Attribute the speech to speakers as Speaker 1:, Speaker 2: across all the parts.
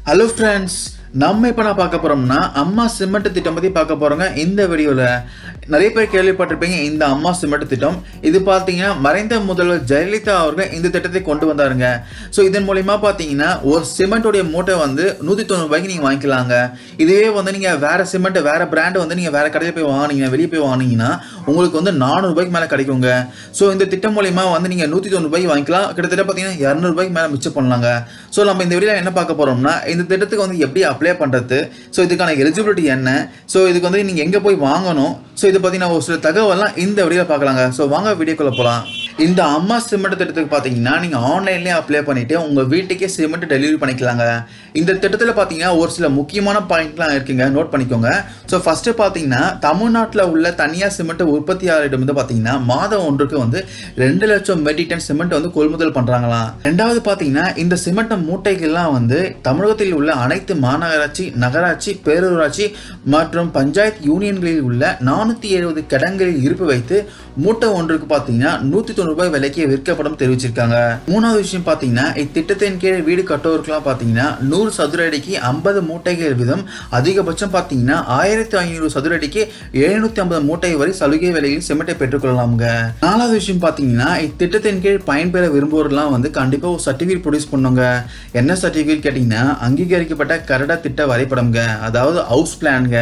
Speaker 1: Hello friends, நம்ம இப்ப நான் பார்க்க போறோம்னா அம்மா சிமெண்ட் திட்டம் பத்தி பார்க்க போறோங்க இந்த வீடியோல. நிறைய பேர் கேள்விப்பட்டிருப்பீங்க இந்த அம்மா சிமெண்ட் திட்டம். இது பாத்தீங்கன்னா மறைந்த முதல்வர் ஜெயலலிதா அவர்கள் இந்த திட்டத்தை கொண்டு வந்தாருங்க. சோ இதன் மூலமா பாத்தீங்கன்னா ஒரு சிமெண்டோட மூட்டை வந்து 190 ரூபாய்க்கு நீங்க வாங்கிக்கலாங்க. இதுவே வந்து நீங்க வேற சிமெண்ட் வேற பிராண்ட் வந்து நீங்க வேற கடையில போய் வாங்குனீங்க வெளிய போய் வாங்குனீங்கன்னா உங்களுக்கு வந்து 400 ரூபாய்க்கு மேல கிடைக்குங்க. சோ இந்த திட்டம் மூலமா வந்து நீங்க 190 ரூபாய்க்கு வாங்கிக்கலாம். கிட்டத்தட்ட பாத்தீங்கன்னா 200 ரூபாய்க்கு மேல மிச்சம் பண்ணலாங்க. சோ நம்ம இந்த வீடியோல என்ன பார்க்க போறோம்னா இந்த திட்டத்துக்கு வந்து எப்படி அப்ளை பண்றது, சோ இதுக்கான எலிஜிபிலிட்டி என்ன, சோ இதுக்கு வந்து நீங்க எங்க போய் வாங்கணும், சோ இத பத்தி நான் ஒரு சில தகவல்லாம் இந்த வீடியோல பார்க்கலாங்க. சோ வாங்க வீடியோக்குள்ள போலாம். இந்த அம்மா சிமெண்ட் திட்டத்துக்கு பாத்தீங்கன்னா நீங்க ஆன்லைன்லயே அப்ளை பண்ணிட்டு உங்க வீட்டுக்கே சிமெண்ட் டெலிவரி பண்ணிக்கலாங்க. இந்த திட்டத்துல பாத்தீங்கன்னா ஒரு சில முக்கியமான பாயிண்ட்லாம் இருக்குங்க, நோட் பண்ணிக்கோங்க. சோ ஃபர்ஸ்ட் பாத்தீங்கன்னா தமிழ்நாட்டுல உள்ள தனியார் சிமெண்ட் உற்பத்தியாளரிடம் வந்து பாத்தீங்கன்னா மாதம் ஒன்றுக்கு வந்து 2 லட்சம் மெட்ரிக் டன் சிமெண்ட் வந்து கொள்முதல் பண்றாங்களாம். ரெண்டாவது பாத்தீங்கன்னா இந்த சிமெண்ட் மூட்டைகள்லாம் வந்து தமிழகத்தில் உள்ள அனைத்து மாநகராட்சி, நகராட்சி, பேரூராட்சி மற்றும் பஞ்சாயத்து யூனியன்களில் உள்ள 470 கிடங்களில் இருப்பு வைத்து மூட்டை ஒன்றுக்கு பாத்தீங்கன்னா 190 ரூபாய் விலைக்கு விற்கப்படும் தெரிவிச்சிருக்காங்க. மூணாவது விஷயம் பாத்தீங்கன்னா இத்திட்டத்தின் கீழ் வீடு கட்டுவோருக்குலாம் பாத்தீங்கன்னா 100 சதுர அடிக்கு 50 மூட்டைகள் வீதம், அதிகபட்சம் பாத்தீங்கன்னா 1500 சதுர அடிக்கு 750 மூட்டை வரை சலுகை விலையில் சிமெண்ட்டை பெற்றுக்கொள்ளலாமுங்க. நாலாவது விஷயம் பாத்தீங்கன்னா இத்திட்டத்தின் கீழ் பயன்பெற விரும்புவோர்லாம் வந்து கண்டிப்பா ஒரு சர்டிபிகேட் ப்ரொடியூஸ் பண்ணுங்க. என்ன சர்டிபிகேட் கேட்டீங்கன்னா அங்கீகரிக்கப்பட்ட கரட திட்ட வரைபடம்ங்க, அதாவது ஹவுஸ் பிளான்ங்க.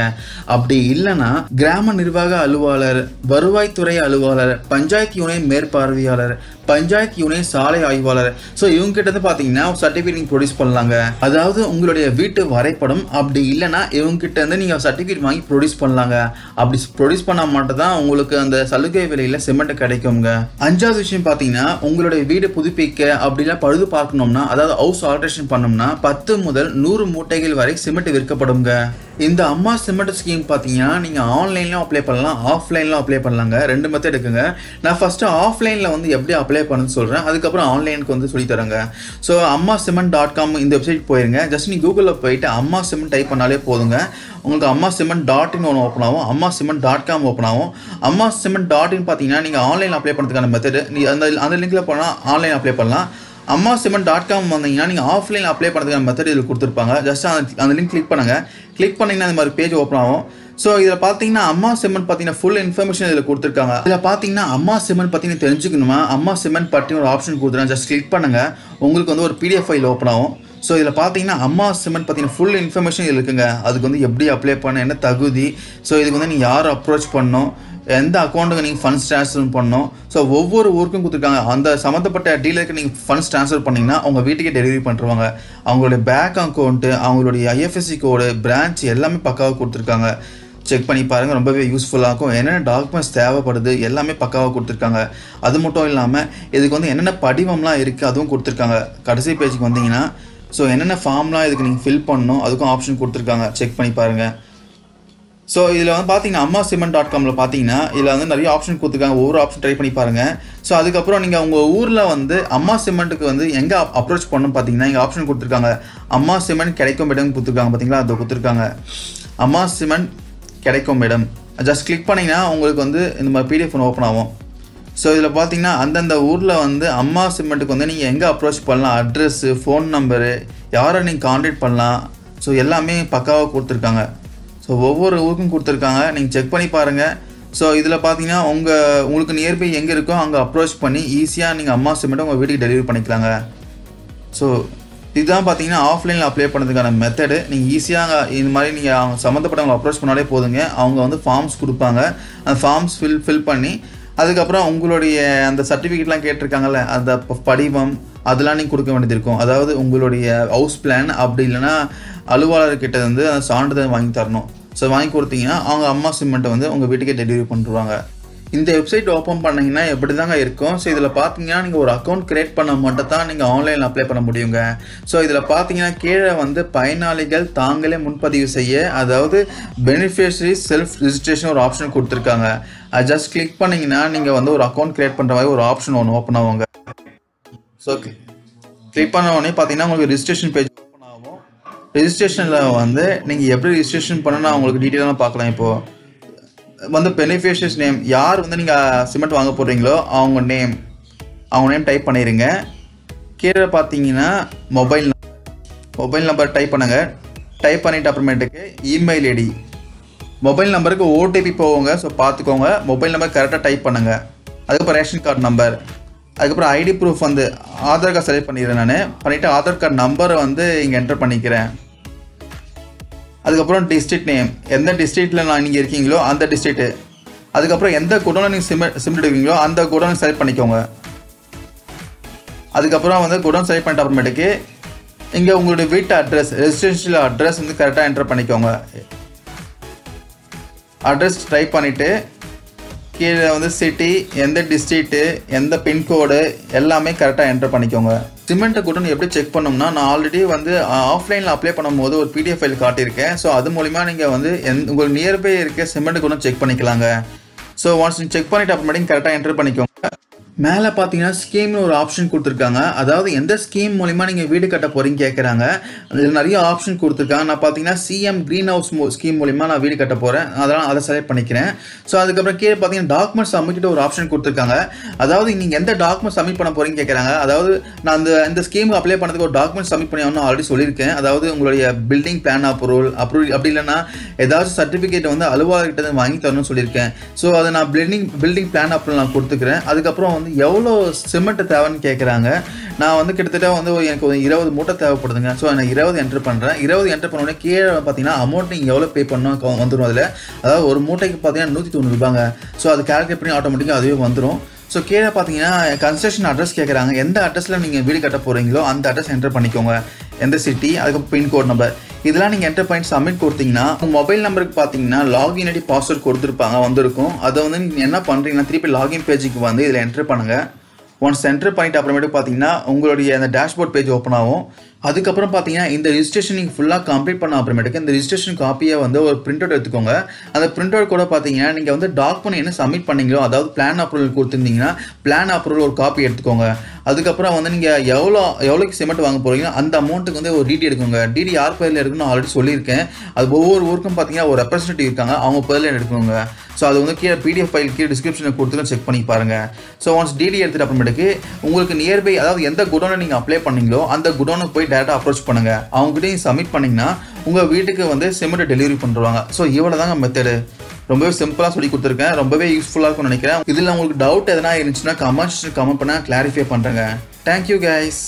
Speaker 1: அப்படி இல்லைன்னா கிராம நிர்வாக அலுவலர், வருவாய்த்துறை அலுவலர், பஞ்சாயத்து யூனியன் மேற்பார்வையாளர், பஞ்சாயத்து யூனியன் சாலை ஆய்வாளர், ஸோ இவங்க கிட்ட இருந்து பார்த்தீங்கன்னா சர்டிஃபிகேட் நீங்கள் ப்ரொடியூஸ் பண்ணலாங்க. அதாவது உங்களுடைய வீட்டு வரைபடம், அப்படி இல்லைன்னா இவங்க கிட்ட இருந்து நீங்கள் சர்டிஃபிகேட் வாங்கி ப்ரொடியூஸ் பண்ணலாங்க. அப்படி ப்ரொடியூஸ் பண்ணால் மட்டும் தான் உங்களுக்கு அந்த சலுகை விலையில் சிமெண்ட் கிடைக்குங்க. அஞ்சாவது விஷயம் பார்த்தீங்கன்னா உங்களுடைய வீடு புதுப்பிக்க அப்படிலாம் பழுது பார்க்கணும்னா, அதாவது ஹவுஸ் ஆல்ட்ரேஷன் பண்ணோம்னா 10 முதல் 100 மூட்டைகள் வரை சிமெண்ட் விற்கப்படுங்க. இந்த அம்மா சிமெண்ட் ஸ்கீம் பார்த்தீங்கன்னா நீங்கள் ஆன்லைன்லையும் அப்ளை பண்ணலாம், ஆஃப்லைன்லையும் அப்ளை பண்ணலாங்க. 2 மெத்தட் இருக்குங்க. நான் ஃபர்ஸ்ட் ஆஃப்லைனில் வந்து எப்படி அப்ளை பண்ணணும்னு சொல்கிறேன், அதுக்கப்புறம் ஆன்லைனுக்கு வந்து சொல்லி தரேங்க. ஸோ அம்மா சிமெண்ட்.com இந்த வெப்சைட் போயிருங்க. ஜஸ்ட் நீ கூகுளில் போயிட்டு அம்மா சிமெண்ட் டைப் பண்ணாலே போதுங்க. உங்களுக்கு அம்மா சிமெண்ட் .in ஒன்று ஓப்பன் ஆகும், அம்மா சிமெண்ட்.com ஓப்பன் ஆகும். அம்மா சிமெண்ட்.in பார்த்தீங்கன்னா நீங்கள் ஆன்லைன் அப்ளை பண்ணுறதுக்கான மெத்தட், நீ அந்த லிங்கில் போனால் ஆன்லைன் அப்ளை பண்ணலாம். அம்மா சிமெண்ட்.com வந்தீங்கன்னா நீங்கள் ஆஃப்லைன் அப்ளை பண்ணுறதுக்கான மெத்தட் இதில் கொடுத்துருப்பாங்க. ஜஸ்ட் அந்த லிங்க் கிளிக் பண்ணுங்கள். கிளிக் பண்ணிங்கன்னா இந்த மாதிரி பேஜ் ஓப்பன் ஆகும். ஸோ இதில் பார்த்தீங்கன்னா அம்மா சிமெண்ட் பார்த்தீங்கன்னா ஃபுல் இன்ஃபர்மேஷன் இதில் கொடுத்துருக்காங்க. இதில் பார்த்தீங்கன்னா அம்மா சிமெண்ட் பற்றி தெரிஞ்சுக்கணுமா, அம்மா சிமெண்ட் பற்றி ஒரு ஆப்ஷன் கொடுத்துருங்க. ஜஸ்ட் கிளிக் பண்ணுங்கள், உங்களுக்கு வந்து ஒரு PDF ஃபைல் ஓப்பன் ஆகும். ஸோ இதில் பார்த்தீங்கன்னா அம்மா சிமெண்ட் பார்த்தீங்கன்னா ஃபுல் இன்ஃபர்மேஷன் இதில் இருக்குங்க. அதுக்கு வந்து எப்படி அப்ளை பண்ண, என்ன தகுதி, ஸோ இதுக்கு வந்து நீங்கள் யார் அப்ரோச் பண்ணணும், எந்த அக்கௌண்ட்டுக்கு நீங்கள் ஃபண்ட்ஸ் ட்ரான்ஸ்ஃபர் பண்ணணும், ஸோ ஒவ்வொரு ஊருக்கும் கொடுத்துருக்காங்க. அந்த சம்மந்தப்பட்ட டீலருக்கு நீங்கள் ஃபண்ட்ஸ் ட்ரான்ஸ்ஃபர் பண்ணிங்கன்னா அவங்க வீட்டுக்கே டெலிவரி பண்ணிருவாங்க. அவங்களுடைய பேங்க் அக்கௌண்ட்டு, அவங்களுடைய IFSC கோடு, பிரான்ச் எல்லாமே பக்காவாக கொடுத்துருக்காங்க. செக் பண்ணி பாருங்கள், ரொம்பவே யூஸ்ஃபுல்லாக இருக்கும். என்னென்ன டாக்குமெண்ட்ஸ் தேவைப்படுது எல்லாமே பக்காவாக கொடுத்துருக்காங்க. அது மட்டும் இல்லாமல் இதுக்கு வந்து என்னென்ன படிவம்லாம் இருக்குது அதுவும் கொடுத்துருக்காங்க. கடைசி பேஜுக்கு வந்தீங்கன்னா ஸோ என்னென்ன ஃபார்ம்லாம் இதுக்கு நீங்கள் ஃபில் பண்ணணும் அதுக்கும் ஆப்ஷன் கொடுத்துருக்காங்க. செக் பண்ணி பாருங்கள். ஸோ இதில் வந்து பார்த்தீங்கன்னா அம்மா சிமெண்ட்.comல பார்த்தீங்கன்னா இதில் வந்து நிறைய ஆப்ஷன் கொடுத்துருக்காங்க. ஒவ்வொரு ஆப்ஷன் ட்ரை பண்ணி பாருங்கள். ஸோ அதுக்கப்புறம் நீங்கள் உங்கள் ஊரில் வந்து அம்மா சிமெண்ட்டுக்கு வந்து எங்கே அப்ரோச் பண்ணணும் பார்த்தீங்கன்னா இங்கே ஆப்ஷன் கொடுத்துருக்காங்க. அம்மா சிமெண்ட் கிடைக்கும் இடம் கொடுத்துருக்காங்க, பார்த்தீங்களா, அதை கொடுத்துருக்காங்க. அம்மா சிமெண்ட் கிடைக்கும் இடம் ஜஸ்ட் கிளிக் பண்ணிங்கன்னா உங்களுக்கு வந்து இந்த மாதிரி PDF ஒன்று ஓப்பன் ஆகும். ஸோ இதில் பார்த்தீங்கன்னா அந்தந்த ஊரில் வந்து அம்மா சிமெண்ட்டுக்கு வந்து நீங்கள் எங்கே அப்ரோச் பண்ணலாம், அட்ரெஸ்ஸு, ஃபோன் நம்பரு, யாரை நீங்கள் கான்டாக்ட் பண்ணலாம், ஸோ எல்லாமே பக்காவாக கொடுத்துருக்காங்க. ஸோ ஒவ்வொரு ஊருக்கும் கொடுத்துருக்காங்க, நீங்கள் செக் பண்ணி பாருங்கள். ஸோ இதில் பார்த்தீங்கன்னா உங்களுக்கு நியர்பை எங்கே இருக்கோ அங்கே அப்ரோச் பண்ணி ஈஸியாக நீங்கள் அம்மா சிமெண்ட்டை உங்கள் வீட்டுக்கு டெலிவரி பண்ணிக்கலாங்க. ஸோ இதுதான் பார்த்தீங்கன்னா ஆஃப்லைனில் அப்ளை பண்ணுறதுக்கான மெத்தடு. நீங்கள் ஈஸியாக இந்த மாதிரி நீங்கள் அவங்க சம்மந்தப்பட்டவங்களை அப்ரோச் பண்ணாலே போதுங்க. அவங்க வந்து ஃபார்ம்ஸ் கொடுப்பாங்க, அந்த ஃபார்ம்ஸ் ஃபில் பண்ணி அதுக்கப்புறம் உங்களுடைய அந்த சர்டிஃபிகேட்லாம் கேட்டிருக்காங்கல்ல, அந்த படிவம் அதெல்லாம் நீங்கள் கொடுக்க வேண்டியது இருக்கும். அதாவது உங்களுடைய ஹவுஸ் பிளான், அப்படி இல்லைன்னா அலுவலர்கிட்ட வந்து அந்த சான்றிதழ் வாங்கி தரணும். ஸோ வாங்கி கொடுத்தீங்கன்னா அவங்க அம்மா சிமெண்ட்டை வந்து உங்கள் வீட்டுக்கே டெலிவரி பண்ணிடுவாங்க. இந்த வெப்சைட் ஓப்பன் பண்ணிங்கன்னா எப்படி தாங்க இருக்கும். ஸோ இதில் பார்த்தீங்கன்னா நீங்கள் ஒரு அக்கௌண்ட் கிரியேட் பண்ண மட்டும் தான் நீங்கள் ஆன்லைனில் அப்ளை பண்ண முடியுங்க. ஸோ இதில் பார்த்தீங்கன்னா கீழே வந்து பயனாளிகள் தாங்களே முன்பதிவு செய்ய, அதாவது பெனிஃபிஷரி செல்ஃப் ரிஜிஸ்ட்ரேஷன் ஒரு ஆப்ஷன் கொடுத்துருக்காங்க. அது ஜஸ்ட் கிளிக் பண்ணிங்கன்னா நீங்கள் வந்து ஒரு அக்கௌண்ட் கிரியேட் பண்ணுற மாதிரி ஒரு ஆப்ஷன் ஒன்று ஓப்பன் ஆகுங்க. ஸோ கிளிக் பண்ண உடனே பார்த்தீங்கன்னா உங்களுக்கு ரிஜிஸ்ட்ரேஷன் பேஜ் ஓப்பன் ஆகும். ரிஜிஸ்ட்ரேஷனில் வந்து நீங்கள் எப்படி ரிஜிஸ்ட்ரேஷன் பண்ணணும்னு உங்களுக்கு டீட்டெயிலாக பார்க்கலாம். இப்போது வந்து பெனிஃபிஷியர்ஸ் நேம், யார் வந்து நீங்கள் சிமெண்ட் வாங்க போடுறீங்களோ அவங்க நேம் டைப் பண்ணிடுங்க. கீழே பார்த்தீங்கன்னா மொபைல் மொபைல் நம்பர் டைப் பண்ணுங்கள். டைப் பண்ணிவிட்டு அப்புறமேட்டுக்கு இமெயில் ஐடி, மொபைல் நம்பருக்கு ஓடிபி போவோங்க. ஸோ பார்த்துக்கோங்க, மொபைல் நம்பர் கரெக்டாக டைப் பண்ணுங்கள். அதுக்கப்புறம் ரேஷன் கார்டு நம்பர், அதுக்கப்புறம் ஐடி ப்ரூஃப் வந்து ஆதார் கார்டு செலக்ட் பண்ணிடுறேன். நான் பண்ணிவிட்டு ஆதார் கார்டு நம்பரை வந்து இங்கே என்டர் பண்ணிக்கிறேன். அதுக்கப்புறம் டிஸ்ட்ரிக்ட் நேம், எந்த டிஸ்ட்ரிக்டில் நீங்கள் இருக்கீங்களோ அந்த டிஸ்ட்ரிக்ட்டு. அதுக்கப்புறம் எந்த குடோனை நீங்கள் சிம் எடுக்கிறீங்களோ அந்த குடோனை செலக்ட் பண்ணிக்கோங்க. அதுக்கப்புறம் வந்து குடோன் செலக்ட் பண்ணிட்டு அப்புறமேட்டுக்கு இங்கே உங்களுடைய வீட்டு அட்ரஸ், ரெசிடென்ஷியல் அட்ரஸ் வந்து கரெக்டாக என்டர் பண்ணிக்கோங்க. அட்ரஸ் டைப் பண்ணிவிட்டு கீழே வந்து சிட்டி, எந்த டிஸ்ட்ரிக்ட்டு, எந்த பின்கோடு எல்லாமே கரெக்டாக என்டர் பண்ணிக்கோங்க. சிமெண்ட் குடோன் எப்படி செக் பண்ணோம்னா, நான் ஆல்ரெடி வந்து ஆஃப்லைனில் அப்ளை பண்ணும்போது ஒரு PDF ஃபைல் காட்டியிருக்கேன். ஸோ அது மூலிமா நீங்கள் வந்து உங்களுக்கு நியர்பை இருக்க சிமெண்ட் குடோன் செக் பண்ணிக்கலாங்க. ஸோ ஒன்ஸ் நீங்கள் செக் பண்ணிவிட்டு அப்புறமேட்டிங் கரெக்டாக என்டர் பண்ணிக்கோங்க. மேலே பார்த்தீங்கன்னா ஸ்கீம்னு ஒரு ஆப்ஷன் கொடுத்துருக்காங்க. அதாவது எந்த ஸ்கீம் மூலிமா நீங்கள் வீடு கட்ட போகிறீங்க கேட்குறாங்க. அதில் நிறைய ஆப்ஷன் கொடுத்துருக்காங்க. நான் பார்த்தீங்கன்னா CM க்ரீன் ஹவுஸ் ஸ்கீம் மூலிமா நான் வீடு கட்ட போகிறேன். அதெல்லாம் அதை செலக்ட் பண்ணிக்கிறேன். ஸோ அதுக்கப்புறம் கீழே பார்த்தீங்கன்னா டாக்குமெண்ட் சப்மிட் ஒரு ஆப்ஷன் கொடுத்துருக்காங்க. அதாவது நீங்கள் எந்த டாக்குமெண்ட் சப்மிட் பண்ண போகிறீங்க கேட்குறாங்க. அதாவது நான் இந்த ஸ்கீமுக்கு அப்ளை பண்ணதுக்கு ஒரு டாக்குமெண்ட் சப்மிட் பண்ணி ஆல்ரெடி சொல்லியிருக்கேன். அதாவது உங்களுடைய பில்டிங் பிளான் அப்ரூவல் அப்படி இல்லைன்னா ஏதாச்சும் சர்டிஃபிகேட் வந்து அலுவலர்கிட்ட வாங்கி தரணும்னு சொல்லியிருக்கேன். ஸோ அதை நான் பில்டிங் பிளான் அப்ரூவல் நான் கொடுத்துக்கிறேன். அதுக்கப்புறம் வந்து எவ்வளோ சிமெண்ட் தேவைன்னு கேட்குறாங்க. நான் வந்து கிட்டத்தட்ட வந்து எனக்கு 20 மூட்டை தேவைப்படுதுங்க. ஸோ நான் 20 என்ட்ரு பண்ணுறேன். 20 என்ட்ரு பண்ணோடனே கீழே பார்த்தீங்கன்னா அமௌண்ட் நீங்கள் எவ்வளோ பே பண்ணணும் வந்துடும். அதில் அதாவது ஒரு மூட்டைக்கு பார்த்தீங்கன்னா 190 ரூபாங்க. ஸோ அது கால்குலேட் பண்ணி ஆட்டோமேட்டிக்காக அதுவே வந்துடும். ஸோ கீழே பார்த்தீங்கன்னா கன்ஸ்ட்ரக்ஷன் அட்ரஸ் கேட்குறாங்க. எந்த அட்ரஸில் நீங்கள் வீடு கட்ட போகிறீங்களோ அந்த அட்ரஸ் என்டர் பண்ணிக்கோங்க. எந்த சிட்டி, அதுக்கப்புறம் பின்கோட் நம்பர் இதெல்லாம் நீங்கள் என்டர் பண்ணி சப்மிட் கொடுத்தீங்கன்னா உங்கள் மொபைல் நம்பருக்கு பார்த்தீங்கன்னா லாகின் ஐடி பாஸ்வேர்ட் கொடுத்துருப்பாங்க, வந்திருக்கும். அதை வந்து நீங்கள் என்ன பண்ணுறீங்கன்னா திருப்பி லாகின் பேஜுக்கு வந்து இதில் என்டர் பண்ணுங்கள். ஒன்ஸ் என்டர் பண்ணிட்டு அப்புறமேட்டு பார்த்தீங்கன்னா உங்களுடைய அந்த டேஷ்போர்ட் பேஜ் ஓப்பன் ஆகும். அதுக்கப்புறம் பார்த்தீங்கன்னா இந்த ரிஜிஸ்ட்ரேஷன் நீங்கள் ஃபுல்லாக கம்ப்ளீட் பண்ண அப்புறமேட்டுக்கு இந்த ரிஜிஸ்ட்ரேஷன் காப்பியை வந்து ஒரு பிரிண்ட் அவுட் எடுத்துக்கோங்க. அந்த பிரிண்ட் அவுட் கூட பார்த்தீங்கன்னா நீங்கள் வந்து டாக்குமெண்ட் என்ன சப்மிட் பண்ணீங்களோ, அதாவது பிளான் அப்ரூவல் கொடுத்துருந்தீங்கன்னா பிளான் அப்ரூவல் ஒரு காப்பி எடுத்துக்கோங்க. அதுக்கப்புறம் வந்து நீங்கள் எவ்வளோக்கு சிமெண்ட் வாங்க போகிறீங்களோ அந்த அமௌண்ட்டுக்கு வந்து ஒரு டிடி எடுக்கோங்க. டிடி யார் பேரில் இருக்குன்னு ஆல்ரெடி சொல்லியிருக்கேன். அது ஒவ்வொரு ஊருக்கும் பார்த்தீங்கன்னா ஒரு ரெப்ரஸன்டேட்டிவ் இருக்காங்க, அவங்க பேரில் எடுக்கோங்க. ஸோ அது வந்து கீழே PDF ஃபைல் கீழே டிஸ்கிரிப்ஷனில் கொடுத்துட்டு செக் பண்ணி பாருங்கள். ஸோ ஒன்ஸ் டிடி எடுத்துகிட்டு அப்புறமேட்டுக்கு உங்களுக்கு நியர்பை, அதாவது எந்த குடோனை நீங்கள் அப்ளை பண்ணீங்களோ அந்த குடோனுக்கு போய் டேரெக்டாக அப்ரோச் பண்ணுங்கள். அவங்ககிட்ட நீங்கள் சப்மிட் பண்ணிங்கன்னா உங்கள் வீட்டுக்கு வந்து சிமெண்ட் டெலிவரி பண்ணுறாங்க. ஸோ இவ்வளோ தாங்க மெத்தடு. ரொம்பவே சிம்பிளாக சொல்லி கொடுத்துருக்கேன். ரொம்பவே யூஸ்ஃபுல்லாக இருக்கும்னு நினைக்கிறேன். இதில் உங்களுக்கு டவுட் எதனா இருந்துச்சுன்னா கமெண்ட் பண்ணால் கிளாரிஃபை பண்ணுறேங்க. Thank you guys.